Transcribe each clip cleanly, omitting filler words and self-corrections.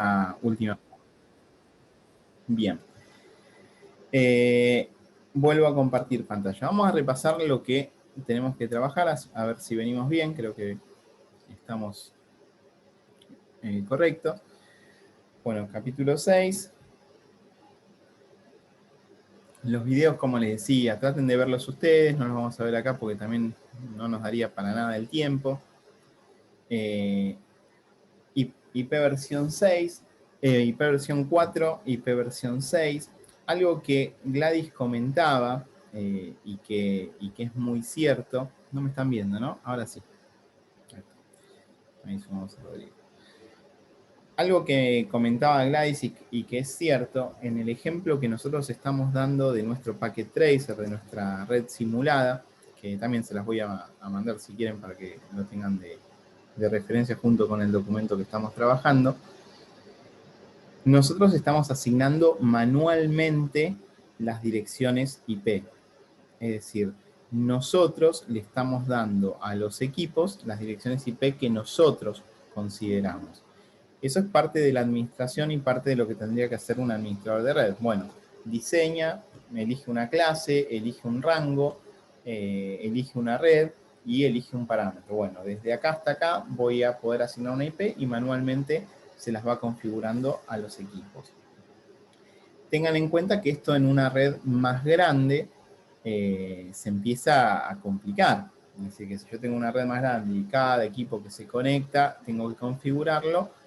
a última. Bien. Vuelvo a compartir pantalla. Vamos a repasar lo que tenemos que trabajar, a ver si venimos bien. Creo que estamos correctos. Bueno, capítulo 6. Los videos, como les decía, traten de verlos ustedes. No los vamos a ver acá porque también no nos daría para nada el tiempo. IP versión 6, IP versión 4, IP versión 6. Algo que Gladys comentaba y que es muy cierto. No me están viendo, ¿no? Ahora sí. Ahí sumamos a Rodrigo. Algo que comentaba Gladys y que es cierto, en el ejemplo que nosotros estamos dando de nuestro Packet Tracer, de nuestra red simulada, que también se las voy a mandar si quieren para que lo tengan de referencia junto con el documento que estamos trabajando, nosotros estamos asignando manualmente las direcciones IP. Es decir, nosotros le estamos dando a los equipos las direcciones IP que nosotros consideramos. Eso es parte de la administración y parte de lo que tendría que hacer un administrador de red. Bueno, diseña, elige una clase, elige un rango, elige una red y elige un parámetro. Bueno, desde acá hasta acá voy a poder asignar una IP y manualmente se las va configurando a los equipos. Tengan en cuenta que esto en una red más grande se empieza a complicar. Es decir, que si yo tengo una red más grande y cada equipo que se conecta tengo que configurarlo,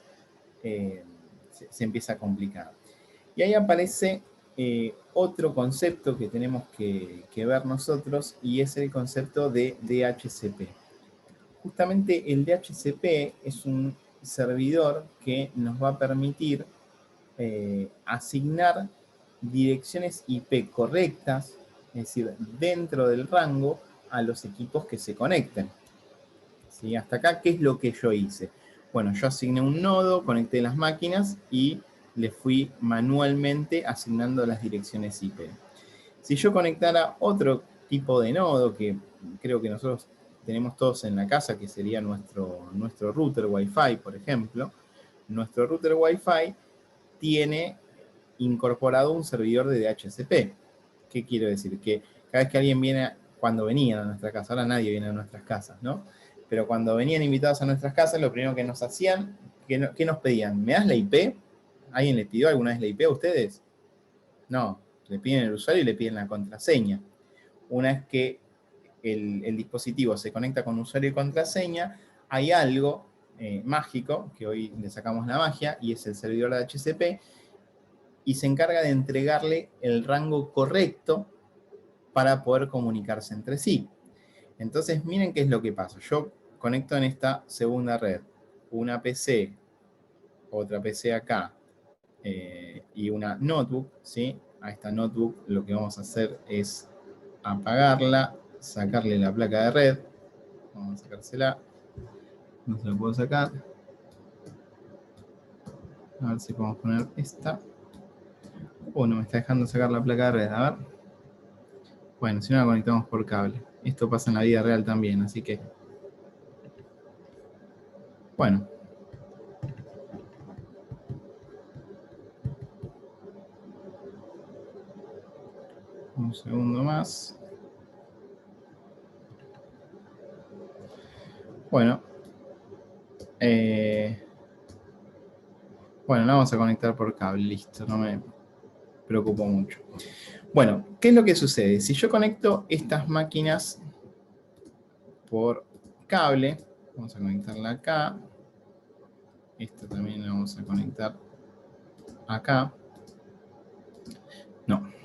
se empieza a complicar. Y ahí aparece otro concepto que tenemos que ver nosotros y es el concepto de DHCP. Justamente el DHCP es un servidor que nos va a permitir asignar direcciones IP correctas, es decir, dentro del rango a los equipos que se conecten. ¿Sí? Hasta acá, ¿qué es lo que yo hice? Bueno, yo asigné un nodo, conecté las máquinas y le fui manualmente asignando las direcciones IP. Si yo conectara otro tipo de nodo, que creo que nosotros tenemos todos en la casa, que sería nuestro router Wi-Fi, por ejemplo, nuestro router Wi-Fi tiene incorporado un servidor de DHCP. ¿Qué quiero decir? Que cada vez que alguien viene, cuando venían a nuestra casa, ahora nadie viene a nuestras casas, ¿no? Pero cuando venían invitados a nuestras casas, lo primero que nos hacían, ¿qué nos pedían? ¿Me das la IP? ¿Alguien le pidió alguna vez la IP a ustedes? No, le piden el usuario y le piden la contraseña. Una vez que el dispositivo se conecta con usuario y contraseña, hay algo mágico, que hoy le sacamos la magia, y es el servidor de DHCP, y se encarga de entregarle el rango correcto para poder comunicarse entre sí. Entonces, miren qué es lo que pasa. Yo conecto en esta segunda red una PC, otra PC acá, y una notebook, ¿sí? A esta notebook lo que vamos a hacer es apagarla, sacarle la placa de red. Vamos a sacársela. No se la puedo sacar. A ver si podemos poner esta. No me está dejando sacar la placa de red. A ver. Bueno, si no la conectamos por cable. Esto pasa en la vida real también, así que... Bueno. Un segundo más. Bueno. Bueno, la vamos a conectar por cable. Listo, no me preocupo mucho. Bueno, ¿qué es lo que sucede? Si yo conecto estas máquinas por cable, vamos a conectarla acá. Esta también la vamos a conectar acá. No.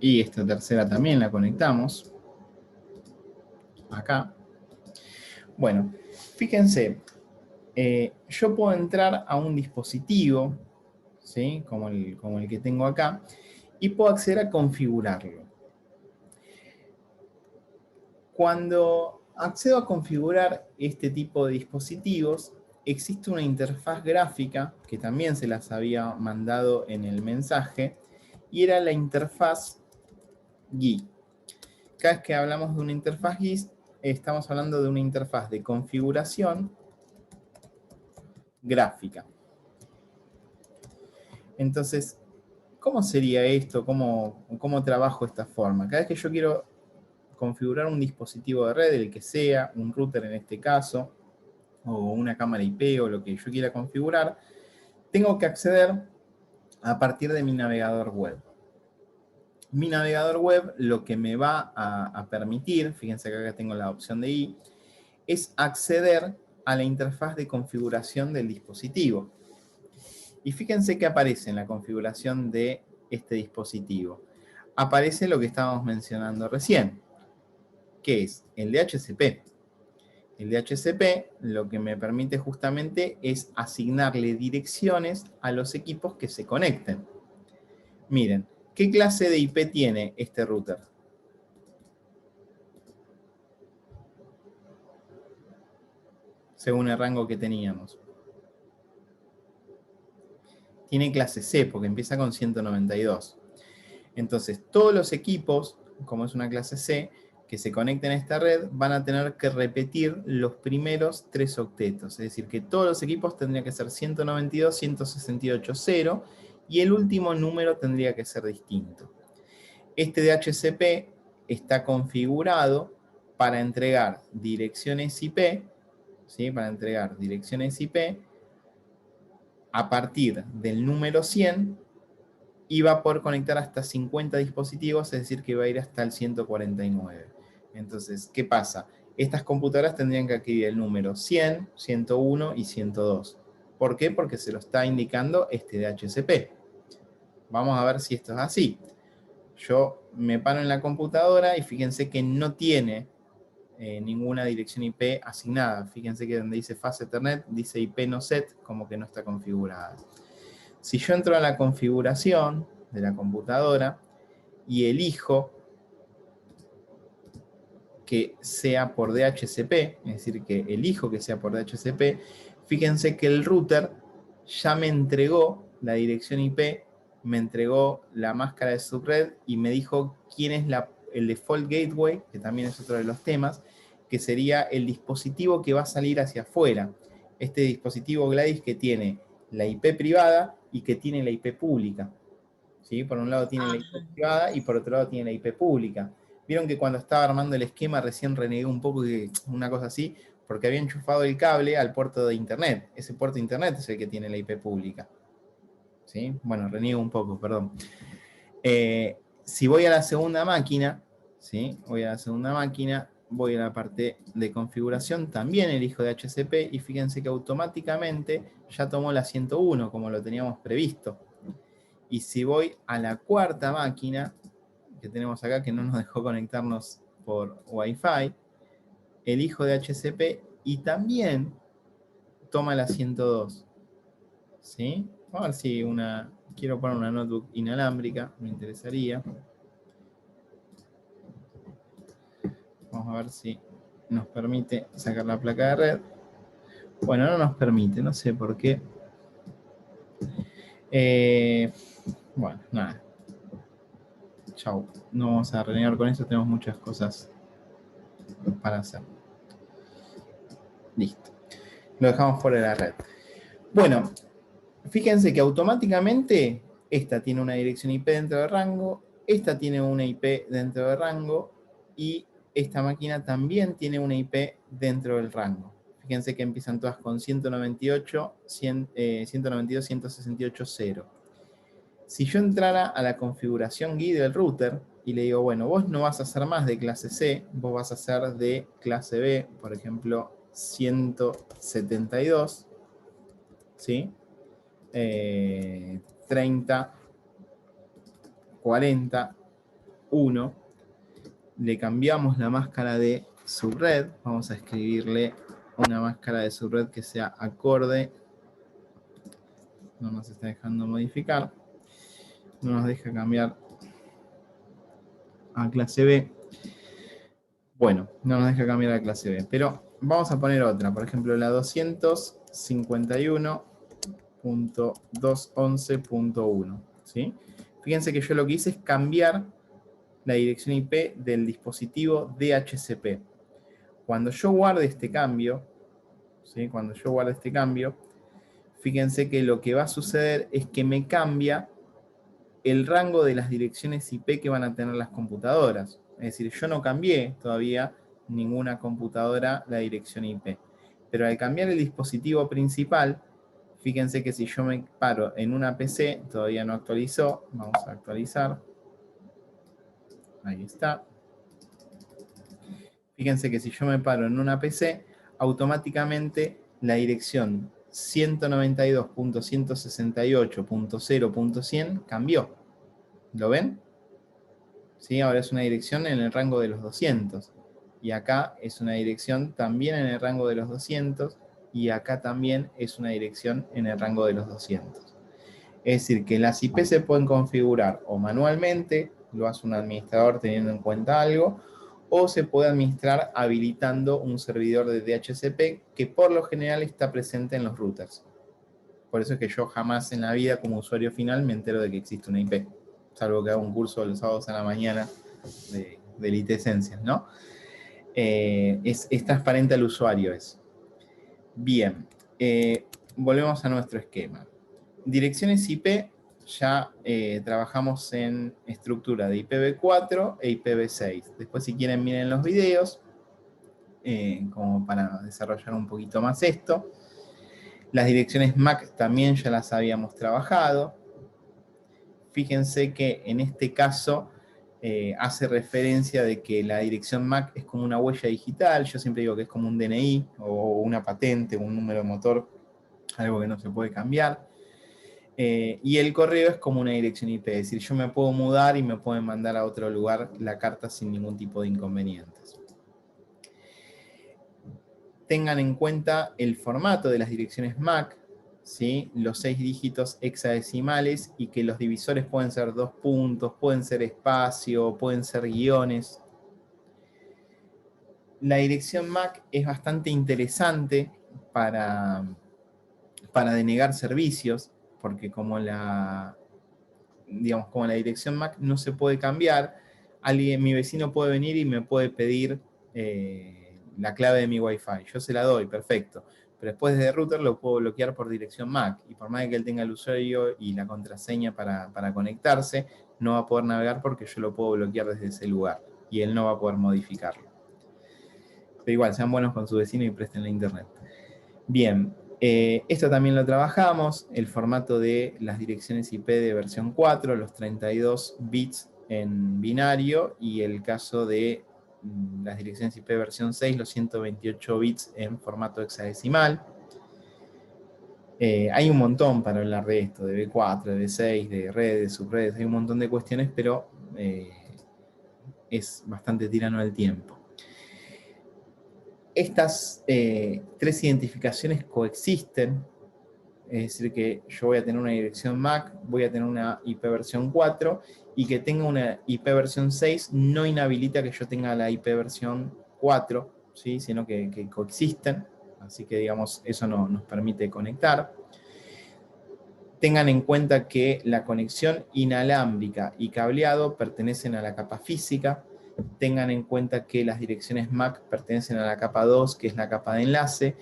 Y esta tercera también la conectamos acá. Bueno, fíjense, yo puedo entrar a un dispositivo, ¿sí? como el que tengo acá, y puedo acceder a configurarlo. Cuando accedo a configurar este tipo de dispositivos, existe una interfaz gráfica, que también se las había mandado en el mensaje, y era la interfaz GUI. cada vez que hablamos de una interfaz GIS, estamos hablando de una interfaz de configuración gráfica. Entonces, ¿cómo sería esto? ¿Cómo trabajo esta forma? Cada vez que yo quiero configurar un dispositivo de red, el que sea, un router en este caso, o una cámara IP o lo que yo quiera configurar, tengo que acceder a partir de mi navegador web. Mi navegador web lo que me va a permitir, fíjense que acá tengo la opción de I, es acceder a la interfaz de configuración del dispositivo. Y fíjense que aparece en la configuración de este dispositivo. Aparece lo que estábamos mencionando recién, que es el DHCP. El DHCP lo que me permite justamente es asignarle direcciones a los equipos que se conecten. Miren, ¿qué clase de IP tiene este router? Según el rango que teníamos. Tiene clase C, porque empieza con 192. Entonces, todos los equipos, como es una clase C, que se conecten a esta red, van a tener que repetir los primeros 3 octetos. Es decir, que todos los equipos tendrían que ser 192, 168, 0, y el último número tendría que ser distinto. Este DHCP está configurado para entregar direcciones IP, ¿sí? Para entregar direcciones IP a partir del número 100 y va a poder conectar hasta 50 dispositivos, es decir, que va a ir hasta el 149. Entonces, ¿qué pasa? Estas computadoras tendrían que adquirir el número 100, 101 y 102. ¿Por qué? Porque se lo está indicando este DHCP. Vamos a ver si esto es así. Yo me paro en la computadora y fíjense que no tiene ninguna dirección IP asignada. Fíjense que donde dice Fast Ethernet, dice IP no set, como que no está configurada. Si yo entro a la configuración de la computadora y elijo que sea por DHCP, es decir, que elijo que sea por DHCP, fíjense que el router ya me entregó la dirección IP, me entregó la máscara de subred y me dijo quién es el default gateway, que también es otro de los temas, que sería el dispositivo que va a salir hacia afuera. Este dispositivo Gladys que tiene la IP privada y que tiene la IP pública. ¿Sí? Por un lado tiene la IP privada y por otro lado tiene la IP pública. Vieron que cuando estaba armando el esquema recién renegué un poco de una cosa así, porque había enchufado el cable al puerto de internet. Ese puerto de internet es el que tiene la IP pública. ¿Sí? Bueno, reniego un poco, perdón. Si voy a la segunda máquina, ¿sí? Voy a la segunda máquina, voy a la parte de configuración, también elijo DHCP y fíjense que automáticamente ya tomó la 101 como lo teníamos previsto. Y si voy a la cuarta máquina que tenemos acá, que no nos dejó conectarnos por Wi-Fi, elijo DHCP y también toma la 102. ¿Sí? Vamos a ver si quiero poner una notebook inalámbrica, me interesaría. Vamos a ver si nos permite sacar la placa de red. Bueno, no nos permite, no sé por qué. Bueno, nada. Chau. No vamos a renegar con eso, tenemos muchas cosas para hacer. Listo. Lo dejamos fuera de la red. Bueno, fíjense que automáticamente esta tiene una dirección IP dentro de rango, esta tiene una IP dentro de rango y esta máquina también tiene una IP dentro del rango. Fíjense que empiezan todas con 198, 192, 168, 0. Si yo entrara a la configuración GUI del router y le digo, bueno, vos no vas a ser más de clase C, vos vas a ser de clase B, por ejemplo, 172, ¿sí? 30, 40, 1. Le cambiamos la máscara de subred. Vamos a escribirle una máscara de subred que sea acorde. No nos está dejando modificar. No nos deja cambiar a clase B. Bueno, no nos deja cambiar a clase B. Pero vamos a poner otra. Por ejemplo, la 251.211.1. ¿Sí? Fíjense que yo lo que hice es cambiar la dirección IP del dispositivo DHCP. Cuando yo guarde este cambio, ¿sí? Cuando yo guarde este cambio, fíjense que lo que va a suceder es que me cambia el rango de las direcciones IP que van a tener las computadoras. Es decir, yo no cambié todavía ninguna computadora la dirección IP. Pero al cambiar el dispositivo principal, fíjense que si yo me paro en una PC, todavía no actualizó, vamos a actualizar. Ahí está. Fíjense que si yo me paro en una PC, automáticamente la dirección 192.168.0.100 cambió. ¿Lo ven? ¿Sí? Ahora es una dirección en el rango de los 200. Y acá es una dirección también en el rango de los 200. Y acá también es una dirección en el rango de los 200. Es decir, que las IP se pueden configurar o manualmente, lo hace un administrador teniendo en cuenta algo, o se puede administrar habilitando un servidor de DHCP que por lo general está presente en los routers. Por eso es que yo jamás en la vida como usuario final me entero de que existe una IP, salvo que haga un curso los sábados a la mañana de IT Essentials, ¿no? Es transparente al usuario eso. Bien, volvemos a nuestro esquema. Direcciones IP, ya trabajamos en estructura de IPv4 e IPv6. Después si quieren miren los videos, como para desarrollar un poquito más esto. Las direcciones MAC también ya las habíamos trabajado. Fíjense que en este caso hace referencia de que la dirección MAC es como una huella digital. Yo siempre digo que es como un DNI o una patente, un número de motor, algo que no se puede cambiar. Y el correo es como una dirección IP, es decir, yo me puedo mudar y me pueden mandar a otro lugar la carta sin ningún tipo de inconvenientes. Tengan en cuenta el formato de las direcciones MAC, ¿sí? Los 6 dígitos hexadecimales y que los divisores pueden ser 2 puntos, pueden ser espacio, pueden ser guiones. La dirección MAC es bastante interesante para denegar servicios, porque como la dirección MAC no se puede cambiar, mi vecino puede venir y me puede pedir la clave de mi Wi-Fi. Yo se la doy, perfecto. Pero después desde router lo puedo bloquear por dirección MAC. Y por más que él tenga el usuario y la contraseña para conectarse, no va a poder navegar porque yo lo puedo bloquear desde ese lugar. Y él no va a poder modificarlo. Pero igual, sean buenos con su vecino y presten la internet. Bien, esto también lo trabajamos, el formato de las direcciones IP de versión 4, los 32 bits en binario, y el caso de las direcciones IP versión 6, los 128 bits en formato hexadecimal. Hay un montón para hablar de esto, de B4, de B6, de redes, subredes, hay un montón de cuestiones, pero es bastante tirano al tiempo. Estas 3 identificaciones coexisten, es decir que yo voy a tener una dirección MAC, voy a tener una IP versión 4 y que tenga una IP versión 6 no inhabilita que yo tenga la IP versión 4, ¿sí? Sino que coexisten, así que digamos eso nos permite conectar. Tengan en cuenta que la conexión inalámbrica y cableado pertenecen a la capa física. Tengan en cuenta que las direcciones MAC pertenecen a la capa 2, que es la capa de enlace,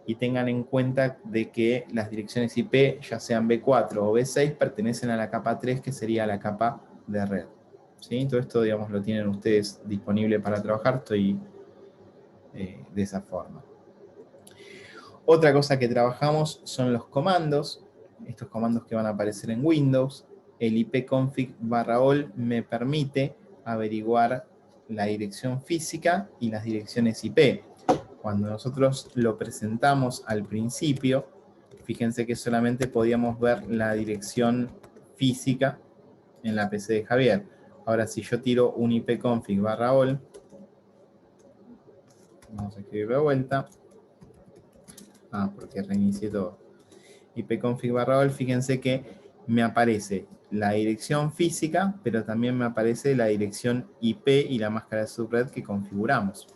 y tengan en cuenta de que las direcciones IP, ya sean B4 o B6, pertenecen a la capa 3, que sería la capa de red. ¿Sí? Todo esto, digamos, lo tienen ustedes disponible para trabajar, estoy de esa forma. Otra cosa que trabajamos son los comandos, estos comandos que van a aparecer en Windows. El ipconfig/all me permite averiguar la dirección física y las direcciones IP. Cuando nosotros lo presentamos al principio, fíjense que solamente podíamos ver la dirección física en la PC de Javier. Ahora, si yo tiro un ipconfig/all, vamos a escribirlo de vuelta. Porque reinicié todo. ipconfig/all, fíjense que me aparece la dirección física, pero también me aparece la dirección IP y la máscara de subred que configuramos.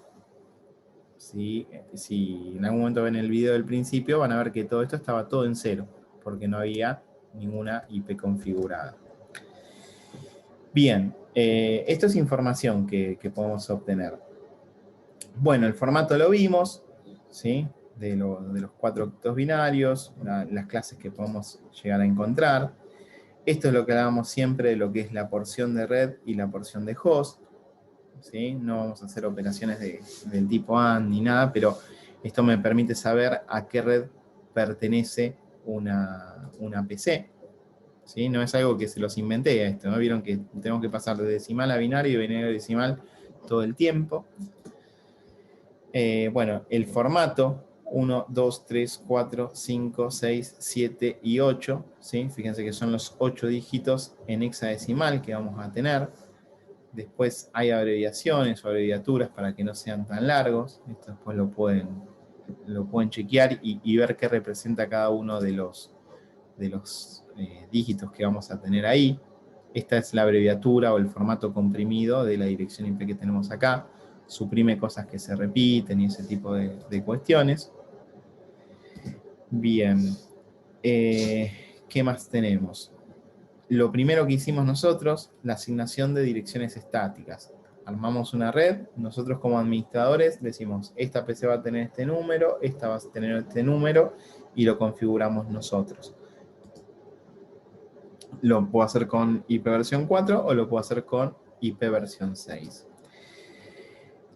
Si en algún momento ven el video del principio, van a ver que todo esto estaba todo en cero, porque no había ninguna IP configurada. Bien, esto es información que podemos obtener. Bueno, el formato lo vimos, ¿sí? De los 4 octos binarios, las clases que podemos llegar a encontrar. Esto es lo que hablábamos siempre de lo que es la porción de red y la porción de host, ¿sí? No vamos a hacer operaciones del tipo AND ni nada, pero esto me permite saber a qué red pertenece una PC. ¿Sí? No es algo que se los inventé a esto, ¿no? Vieron que tengo que pasar de decimal a binario y binario a decimal todo el tiempo. Bueno, el formato 1, 2, 3, 4, 5, 6, 7 y 8, ¿sí? Fíjense que son los 8 dígitos en hexadecimal que vamos a tener. Después hay abreviaciones o abreviaturas para que no sean tan largos. Esto después lo pueden chequear y ver qué representa cada uno de los dígitos que vamos a tener ahí. Esta es la abreviatura o el formato comprimido de la dirección IP que tenemos acá. Suprime cosas que se repiten y ese tipo de cuestiones. Bien. ¿Qué más tenemos? Lo primero que hicimos nosotros, la asignación de direcciones estáticas. Armamos una red, nosotros como administradores decimos, esta PC va a tener este número, esta va a tener este número, y lo configuramos nosotros. Lo puedo hacer con IP versión 4 o lo puedo hacer con IP versión 6.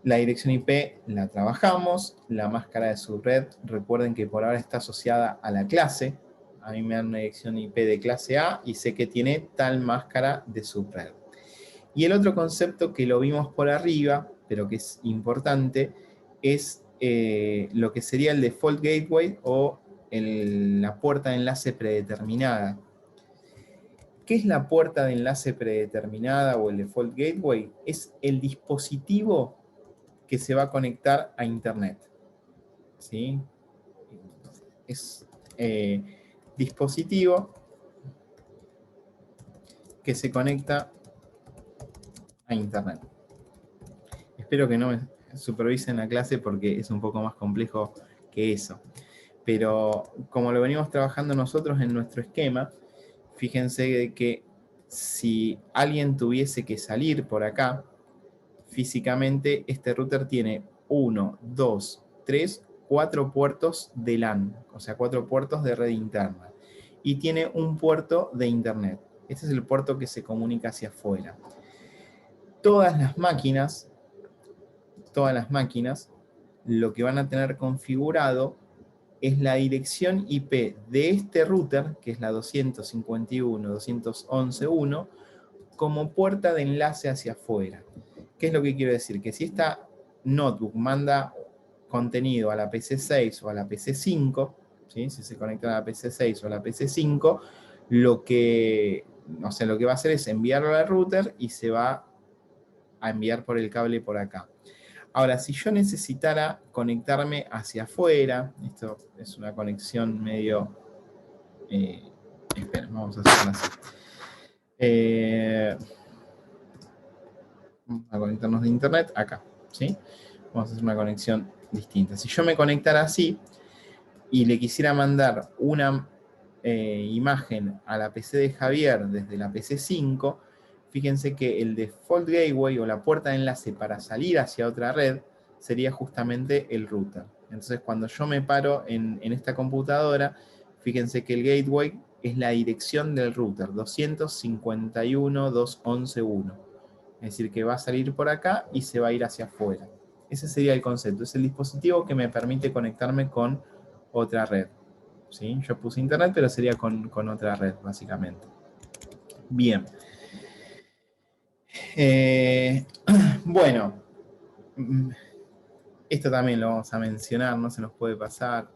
La dirección IP la trabajamos, la máscara de subred, recuerden que por ahora está asociada a la clase. A mí me dan una dirección IP de clase A y sé que tiene tal máscara de subred. Y el otro concepto que lo vimos por arriba, pero que es importante, es lo que sería el default gateway o la puerta de enlace predeterminada. ¿Qué es la puerta de enlace predeterminada o el default gateway? Es el dispositivo que se va a conectar a Internet. ¿Sí? Es dispositivo que se conecta a Internet. Espero que no me supervisen la clase porque es un poco más complejo que eso. Pero como lo venimos trabajando nosotros en nuestro esquema, fíjense que si alguien tuviese que salir por acá, físicamente este router tiene 1, 2, 3, 4 puertos de LAN, o sea, 4 puertos de red interna. Y tiene un puerto de internet. Este es el puerto que se comunica hacia afuera. Todas las máquinas, lo que van a tener configurado es la dirección IP de este router, que es la 251.211.1, como puerta de enlace hacia afuera. ¿Qué es lo que quiero decir? Que si esta notebook manda contenido a la PC6 o a la PC5, ¿sí? Si se conecta a la PC6 o a la PC5, lo que va a hacer es enviarlo al router y se va a enviar por el cable por acá. Ahora, si yo necesitara conectarme hacia afuera, esto es una conexión medio... esperen, vamos a hacerlo así. Vamos a conectarnos de internet acá, ¿sí? Vamos a hacer una conexión distinta. Si yo me conectara así y le quisiera mandar una imagen a la PC de Javier desde la PC5, fíjense que el default gateway o la puerta de enlace para salir hacia otra red sería justamente el router. Entonces, cuando yo me paro en esta computadora, fíjense que el gateway es la dirección del router, 251.211.1. Es decir, que va a salir por acá y se va a ir hacia afuera. Ese sería el concepto. Es el dispositivo que me permite conectarme con otra red. ¿Sí? Yo puse internet, pero sería con otra red, básicamente. Bien. Bueno, esto también lo vamos a mencionar, no se nos puede pasar.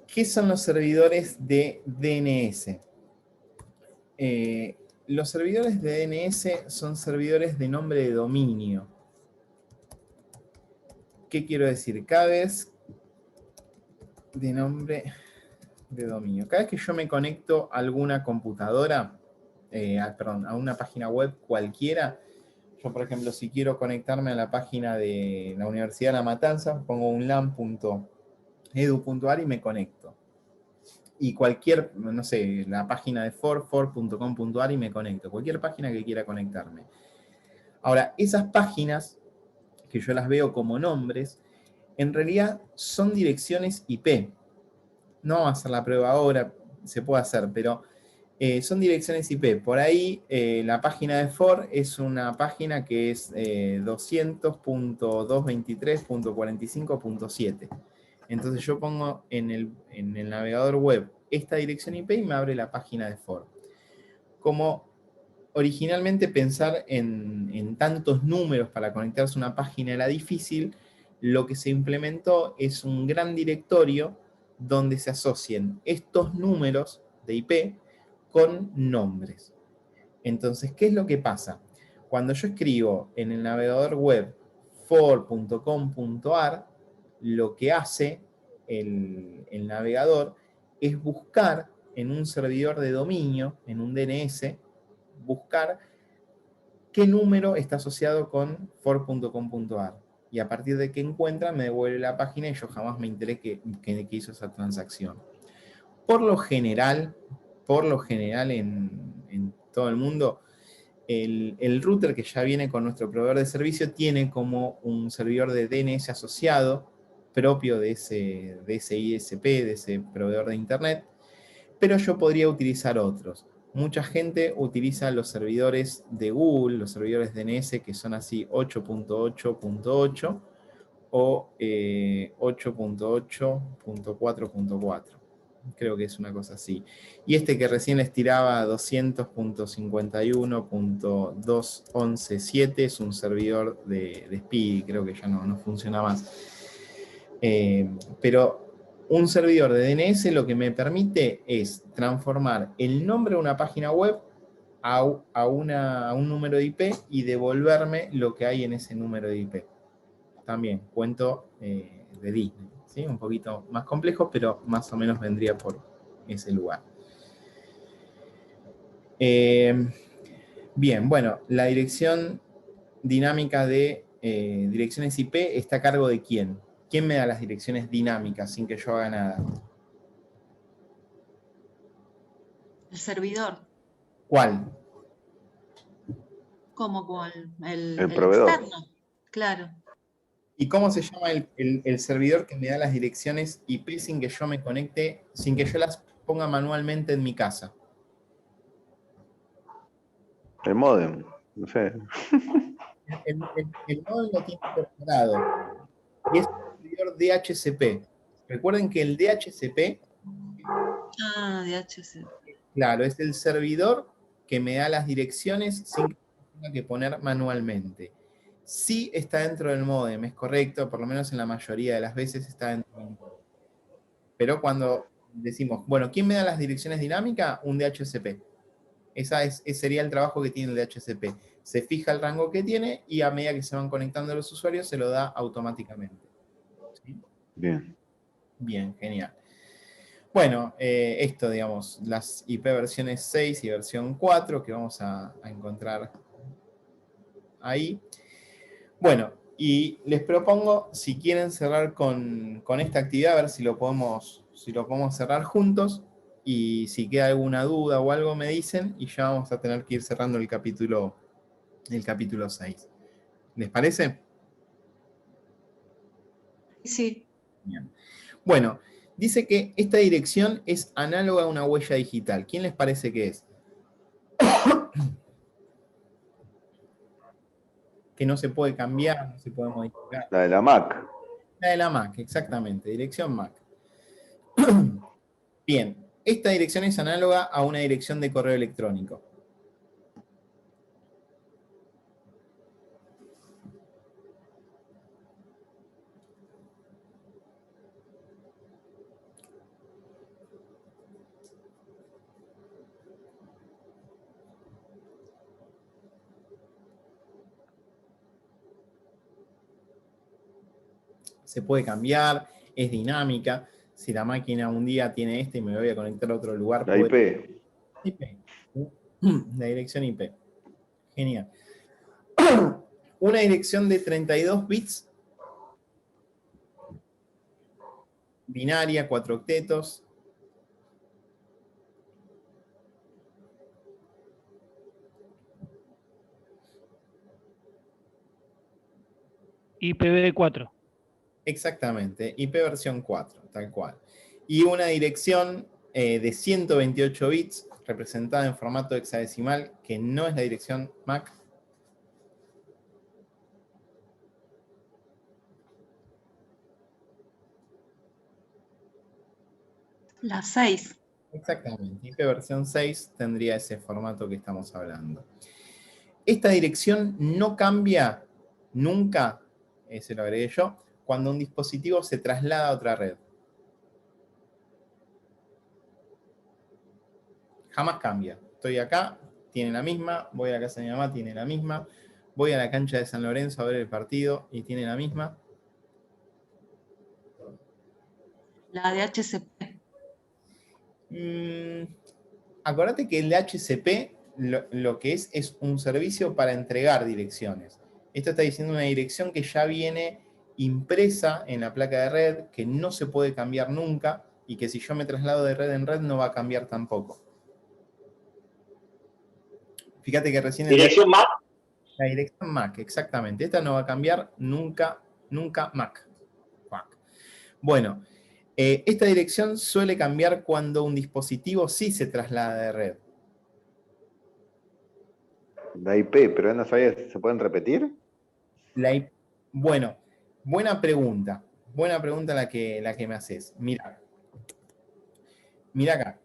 ¿Qué son los servidores de DNS? Los servidores de DNS son servidores de nombre de dominio. ¿Qué quiero decir? Cada vez de nombre de dominio. Cada vez que yo me conecto a alguna computadora, a una página web cualquiera, yo, por ejemplo, si quiero conectarme a la página de la Universidad de La Matanza, pongo un lan.edu.ar y me conecto. y cualquier, no sé, la página de for.com.ar y me conecto. Cualquier página que quiera conectarme. Ahora, esas páginas, que yo las veo como nombres, en realidad son direcciones IP. No vamos a hacer la prueba ahora, se puede hacer, pero son direcciones IP. Por ahí, la página de for es una página que es 200.223.45.7. Entonces yo pongo en el navegador web esta dirección IP y me abre la página de for. Como originalmente pensar en tantos números para conectarse a una página era difícil, lo que se implementó es un gran directorio donde se asocien estos números de IP con nombres. Entonces, ¿qué es lo que pasa? Cuando yo escribo en el navegador web for.com.ar, lo que hace el navegador es buscar en un servidor de dominio, en un DNS, buscar qué número está asociado con for.com.ar. Y a partir de que encuentra, me devuelve la página y yo jamás me enteré que hizo esa transacción. Por lo general en todo el mundo, el router que ya viene con nuestro proveedor de servicio tiene como un servidor de DNS asociado propio de ese ISP, de ese proveedor de internet, pero yo podría utilizar otros. Mucha gente utiliza los servidores de Google, los servidores DNS que son así 8.8.8 o 8.8.4.4. Creo que es una cosa así. Y este que recién les tiraba 200.51.211.7 es un servidor de Speedy, creo que ya no funciona más. Pero un servidor de DNS lo que me permite es transformar el nombre de una página web a un número de IP y devolverme lo que hay en ese número de IP. También cuento de Disney, ¿sí? Un poquito más complejo, pero más o menos vendría por ese lugar. Bien, bueno, la dirección dinámica de direcciones IP está a cargo de ¿quién? ¿Quién me da las direcciones dinámicas sin que yo haga nada? El servidor. ¿Cuál? ¿Cómo cuál? El proveedor. Externo, claro. ¿Y cómo se llama el servidor que me da las direcciones IP sin que yo me conecte, sin que yo las ponga manualmente en mi casa? El módem, no sé. El módem lo tiene incorporado y es un servidor DHCP. Recuerden que el DHCP, Ah, DHC. claro, es el servidor que me da las direcciones sin que tenga que poner manualmente. Sí está dentro del módem, es correcto, por lo menos en la mayoría de las veces está dentro del módem. Pero cuando decimos, bueno, ¿quién me da las direcciones dinámicas? Un DHCP. Ese sería el trabajo que tiene el DHCP. Se fija el rango que tiene y a medida que se van conectando los usuarios se lo da automáticamente. ¿Sí? Bien. Bien, genial. Bueno, esto, digamos, las IP versiones 6 y versión 4 que vamos a encontrar ahí. Bueno, y les propongo, si quieren cerrar con esta actividad, a ver si lo podemos cerrar juntos. Y si queda alguna duda o algo me dicen y ya vamos a tener que ir cerrando el capítulo 6. ¿Les parece? Sí. Bien. Bueno, dice que esta dirección es análoga a una huella digital. ¿Quién les parece que es? Que no se puede cambiar, no se puede modificar. La de la Mac. La de la Mac, exactamente, dirección Mac. Bien, esta dirección es análoga a una dirección de correo electrónico. Se puede cambiar, es dinámica. Si la máquina un día tiene y me voy a conectar a otro lugar, La IP. La dirección IP. Genial. Una dirección de 32 bits, binaria, 4 octetos, IPv4. Exactamente, IP versión 4, tal cual. Y una dirección de 128 bits representada en formato hexadecimal, que no es la dirección MAC. La 6. Exactamente, IP versión 6 tendría ese formato que estamos hablando. Esta dirección no cambia nunca, ese lo agregué yo, cuando un dispositivo se traslada a otra red. Jamás cambia. Estoy acá, tiene la misma, voy a la casa de mi mamá, tiene la misma, voy a la cancha de San Lorenzo a ver el partido y tiene la misma. La de HCP. Acordate que el DHCP lo que es un servicio para entregar direcciones. Esto está diciendo una dirección que ya viene impresa en la placa de red, que no se puede cambiar nunca y que si yo me traslado de red en red no va a cambiar tampoco. Fíjate que recién... ¿Dirección MAC? La dirección MAC, exactamente. Esta no va a cambiar nunca, nunca MAC. Bueno, esta dirección suele cambiar cuando un dispositivo sí se traslada de red. La IP, pero no sabía, ¿se pueden repetir? Bueno, buena pregunta. Buena pregunta la que me haces. Mira acá.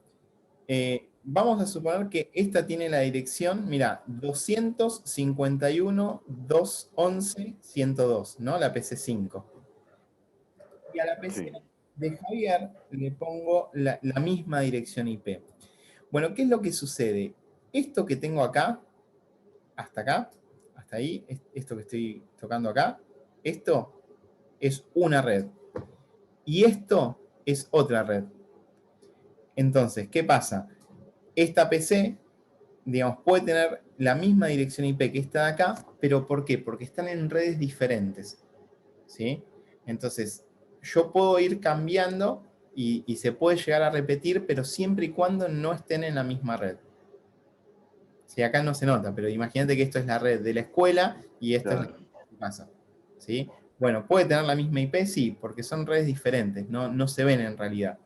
Vamos a suponer que esta tiene la dirección, mira, 251.211.102, ¿no? La PC5. Y a la PC de Javier le pongo la misma dirección IP. Bueno, ¿qué es lo que sucede? Esto que tengo acá, hasta ahí, esto que estoy tocando acá, esto es una red. Y esto es otra red. Entonces, ¿qué pasa? Esta PC, digamos, puede tener la misma dirección IP que esta de acá, pero ¿por qué? Porque están en redes diferentes. ¿Sí? Entonces, yo puedo ir cambiando y se puede llegar a repetir, pero siempre y cuando no estén en la misma red. Sí, acá no se nota, pero imagínate que esto es la red de la escuela y esta es la red de tu casa. ¿Sí? Bueno, ¿puede tener la misma IP? Sí, porque son redes diferentes, no se ven en realidad.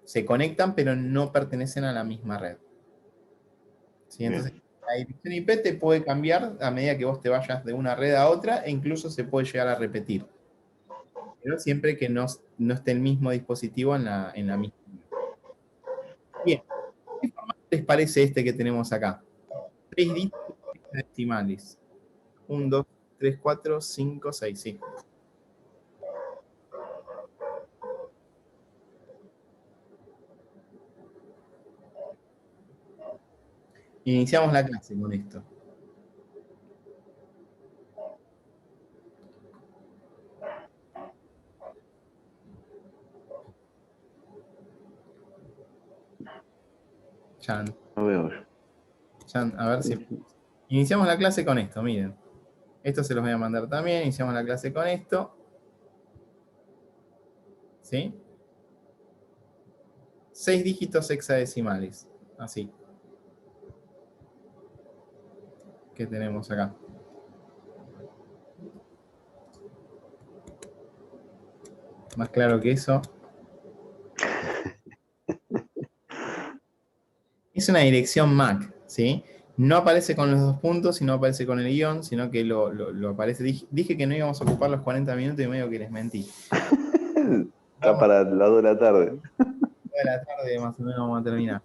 Se conectan, pero no pertenecen a la misma red. ¿Sí? Entonces, la dirección IP te puede cambiar a medida que vos te vayas de una red a otra e incluso se puede llegar a repetir. Pero siempre que no esté el mismo dispositivo en la misma. Bien, ¿qué formato les parece este que tenemos acá? 3 dígitos decimales. 1, 2, 3, 4, 5, 6, sí. Iniciamos la clase con esto. Chan. No veo yo. Chan, a ver si... Iniciamos la clase con esto, miren. Esto se los voy a mandar también. Iniciamos la clase con esto. ¿Sí? 6 dígitos hexadecimales. Así. ¿Qué tenemos acá? Más claro que eso. Es una dirección MAC, ¿sí? No aparece con los 2 puntos y no aparece con el guión, sino que lo aparece. Dije que no íbamos a ocupar los 40 minutos y medio que les mentí. Está para las 2 de la tarde. 2 de la tarde más o menos vamos a terminar.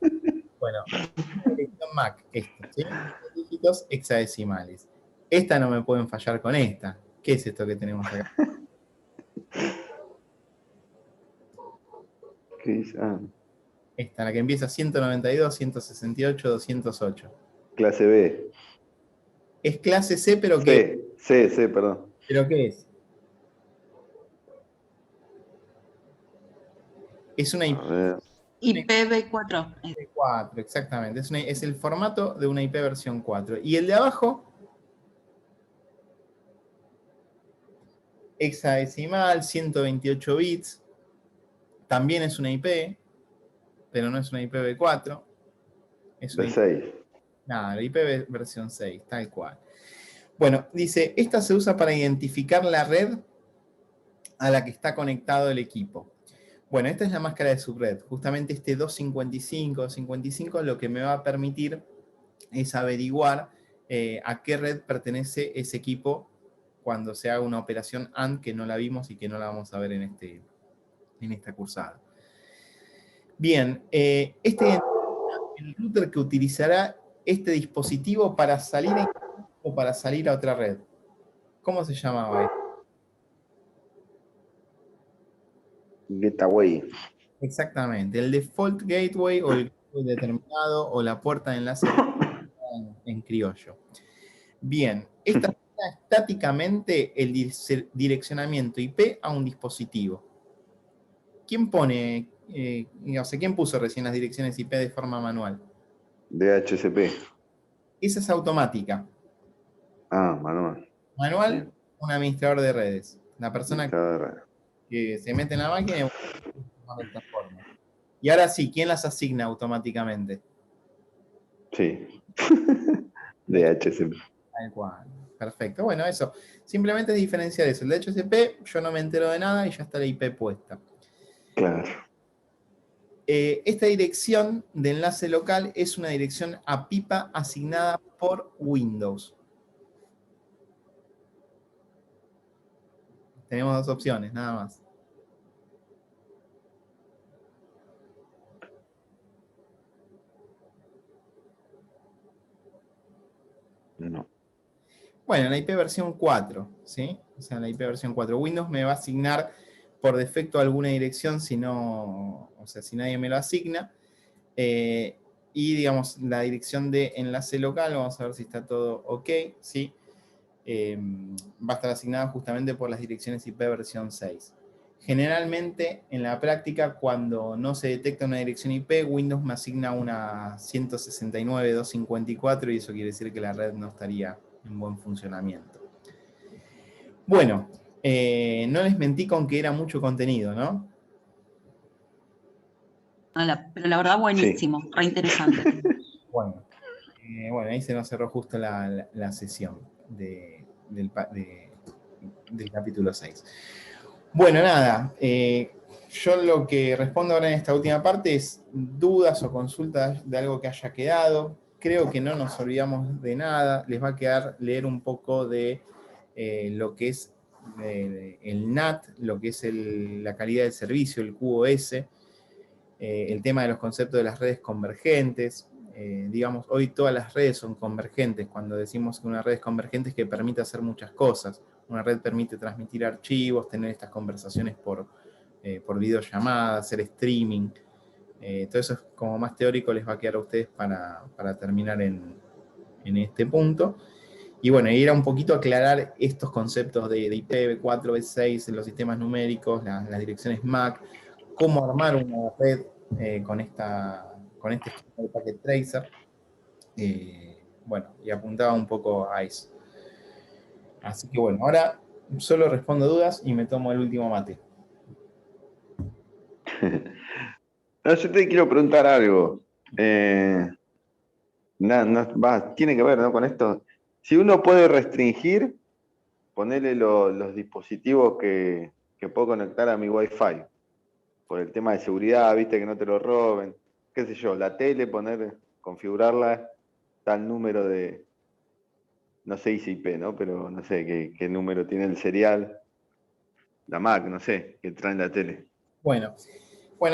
Bueno, una dirección MAC, esta, ¿sí? 6 dígitos hexadecimales. Esta no me pueden fallar con esta. ¿Qué es esto que tenemos acá? ¿Qué dice? Ah, Esta, la que empieza 192, 168, 208. clase B. Es clase C, pero ¿qué? C, perdón. ¿Pero qué es? Es una IP. A ver. IPv4. 4, exactamente. Es el formato de una IP versión 4. Y el de abajo, hexadecimal, 128 bits. También es una IP, pero no es una IPv4. Es una B6. Nada, IP versión 6, tal cual. Bueno, dice, esta se usa para identificar la red a la que está conectado el equipo. Bueno, esta es la máscara de subred. Justamente este 255 lo que me va a permitir es averiguar a qué red pertenece ese equipo cuando se haga una operación AND que no la vimos y que no la vamos a ver en esta cursada. Bien, el router que utilizará este dispositivo para salir o para salir a otra red. ¿Cómo se llamaba esto? Getaway. Exactamente, el default gateway o el gateway determinado o la puerta de enlace en criollo. Bien, esta asigna estáticamente el direccionamiento IP a un dispositivo. ¿Quién pone, quién puso recién las direcciones IP de forma manual? DHCP. Esa es automática. Ah, manual. Manual, Bien. un administrador de redes. La persona Administrador. que se mete en la máquina y de esta forma. Y ahora sí, ¿quién las asigna automáticamente? Sí. DHCP. Tal cual. Perfecto. Bueno, eso. Simplemente es diferenciar eso. El DHCP, yo no me entero de nada y ya está la IP puesta. Claro. Esta dirección de enlace local es una dirección a pipa asignada por Windows. Tenemos dos opciones, nada más. No. Bueno, la IP versión 4, ¿sí? O sea, la IP versión 4. Windows me va a asignar por defecto alguna dirección si no, o sea, si nadie me lo asigna. Y digamos, la dirección de enlace local, vamos a ver si está todo ok, ¿sí? Va a estar asignada justamente por las direcciones IP versión 6. Generalmente, en la práctica, cuando no se detecta una dirección IP, Windows me asigna una 169.254 y eso quiere decir que la red no estaría en buen funcionamiento. Bueno, no les mentí con que era mucho contenido, ¿no? Pero la verdad, buenísimo, re interesante. Bueno, ahí se nos cerró justo la sesión del capítulo 6. Bueno, nada, yo lo que respondo ahora en esta última parte es dudas o consultas de algo que haya quedado. Creo que no nos olvidamos de nada. Les va a quedar leer un poco de lo que es el NAT, lo que es la calidad del servicio, el QoS, el tema de los conceptos de las redes convergentes. Digamos, hoy todas las redes son convergentes. Cuando decimos que una red es convergente es que permite hacer muchas cosas. Una red permite transmitir archivos, tener estas conversaciones por videollamada, hacer streaming. Todo eso es como más teórico, les va a quedar a ustedes para terminar en este punto. Y bueno, ir a un poquito a aclarar estos conceptos de IPv4, V6 en los sistemas numéricos, las direcciones MAC, cómo armar una red con este esquema de Packet Tracer. Bueno, y apuntaba un poco a eso. Así que bueno, ahora solo respondo dudas y me tomo el último mate. No, yo te quiero preguntar algo. Tiene que ver, ¿no? Con esto. Si uno puede restringir, ponerle los dispositivos que puedo conectar a mi Wi-Fi, por el tema de seguridad, viste, que no te lo roben, qué sé yo, la tele, configurarla, tal número de, no sé IP, ¿no? Pero no sé qué número tiene el serial, la Mac, no sé, que trae en la tele. Bueno,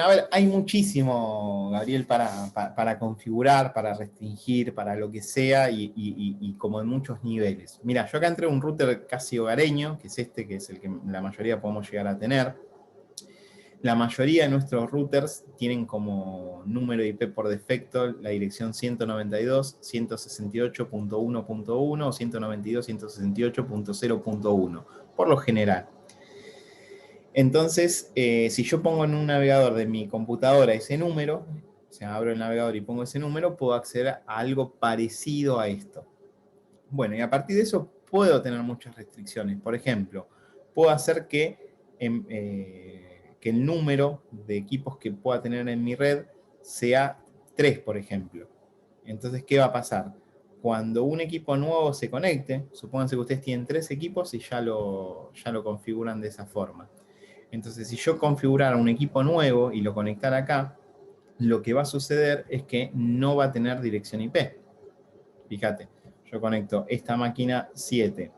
a ver, hay muchísimo, Gabriel, para configurar, para restringir, para lo que sea y como en muchos niveles. Mira, yo acá entré un router casi hogareño, que es este, que es el que la mayoría podemos llegar a tener. La mayoría de nuestros routers tienen como número de IP por defecto la dirección 192.168.1.1 o 192.168.0.1, por lo general. Entonces, si yo pongo en un navegador de mi computadora ese número, o sea, abro el navegador y pongo ese número, puedo acceder a algo parecido a esto. Bueno, y a partir de eso puedo tener muchas restricciones. Por ejemplo, puedo hacer que el número de equipos que pueda tener en mi red sea 3, por ejemplo. Entonces, ¿qué va a pasar? cuando un equipo nuevo se conecte, supónganse que ustedes tienen 3 equipos y ya lo configuran de esa forma. Entonces, si yo configurara un equipo nuevo y lo conectara acá, lo que va a suceder es que no va a tener dirección IP. Fíjate, yo conecto esta máquina 7,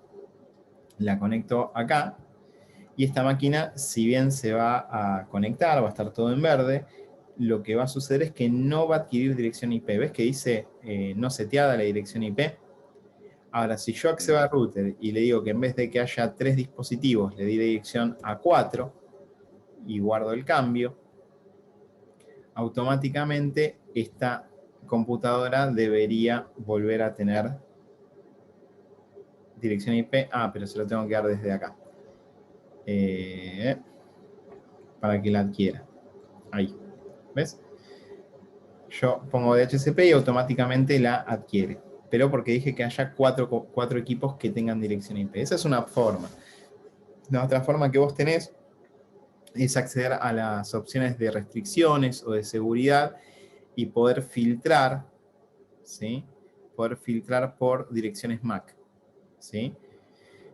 la conecto acá, y esta máquina, si bien se va a conectar, va a estar todo en verde, lo que va a suceder es que no va a adquirir dirección IP. ¿Ves que dice no seteada la dirección IP? Ahora, si yo accedo al router y le digo que en vez de que haya 3 dispositivos, le di dirección a 4 y guardo el cambio, automáticamente esta computadora debería volver a tener dirección IP. Ah, pero se lo tengo que dar desde acá. Para que la adquiera. Ahí. ¿Ves? Yo pongo DHCP y automáticamente la adquiere. Pero porque dije que haya 4 equipos que tengan dirección IP. Esa es una forma. La otra forma que vos tenés es acceder a las opciones de restricciones o de seguridad y poder filtrar, ¿sí? Poder filtrar por direcciones MAC, ¿sí?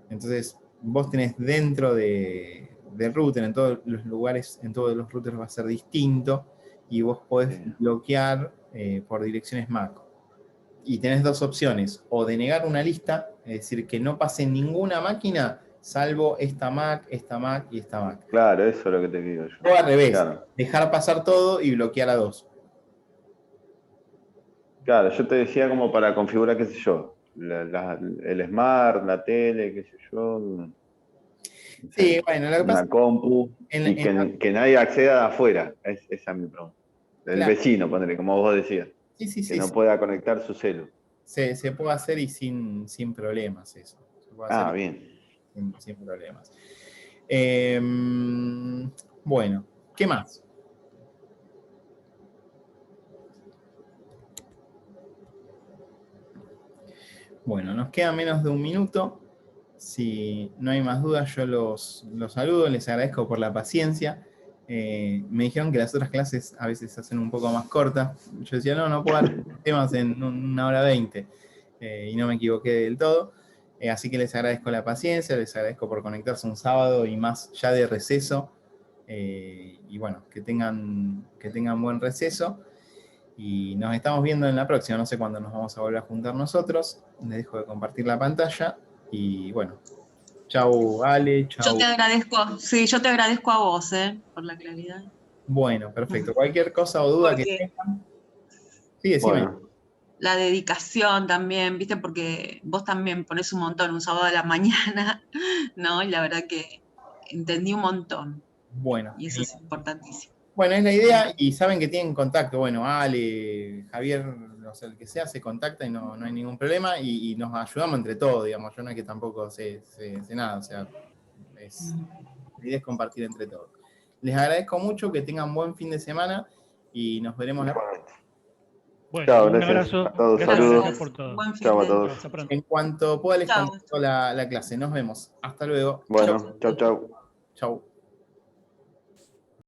Entonces, vos tenés dentro del router, en todos los lugares, en todos los routers va a ser distinto, y vos podés bloquear por direcciones MAC. Y tenés 2 opciones, o denegar una lista, es decir, que no pase ninguna máquina, salvo esta Mac y esta Mac. Claro, eso es lo que te digo yo. O al revés, Claro. dejar pasar todo y bloquear a 2. Claro, yo te decía como para configurar, qué sé yo, el Smart, la tele, qué sé yo. No sé, Sí, bueno, lo que pasa una compu, y que nadie acceda de afuera. Esa es mi pregunta. El claro. vecino, ponele, como vos decías. Sí, que no pueda conectar su celu. Se puede hacer y sin problemas eso. Se puede hacer Bien. sin problemas. Bueno, ¿qué más? Bueno, nos queda menos de 1 minuto. Si no hay más dudas, yo los saludo, les agradezco por la paciencia. Me dijeron que las otras clases a veces se hacen un poco más cortas. Yo decía, no puedo dar temas en 1 hora 20. Y no me equivoqué del todo. Así que les agradezco la paciencia, les agradezco por conectarse un sábado y más ya de receso. Y bueno, que tengan buen receso. Y nos estamos viendo en la próxima. No sé cuándo nos vamos a volver a juntar nosotros. Les dejo de compartir la pantalla. Y bueno, chau Ale, chau. Yo te agradezco a vos, por la claridad. Bueno, perfecto. Cualquier cosa o duda que tengan. Sí, decime. Bueno. La dedicación también, ¿viste? Porque vos también ponés un montón un sábado a la mañana, ¿no? Y la verdad que entendí un montón. Bueno. Y eso es importantísimo. Bueno, es la idea y saben que tienen contacto. Bueno, Ale, Javier, o sea, el que sea, se contacta y no hay ningún problema y nos ayudamos entre todos, digamos. Yo no es que tampoco sé nada, o sea, la idea es compartir entre todos. Les agradezco mucho, que tengan buen fin de semana y nos veremos la próxima. Bueno, Chao, un gracias abrazo. a todos. Gracias, Saludos. gracias por todo. Buen fin Chao a de- todos. Hasta pronto. En cuanto pueda les Chao. contesto la clase. Nos vemos. Hasta luego. Bueno, chau. Chau.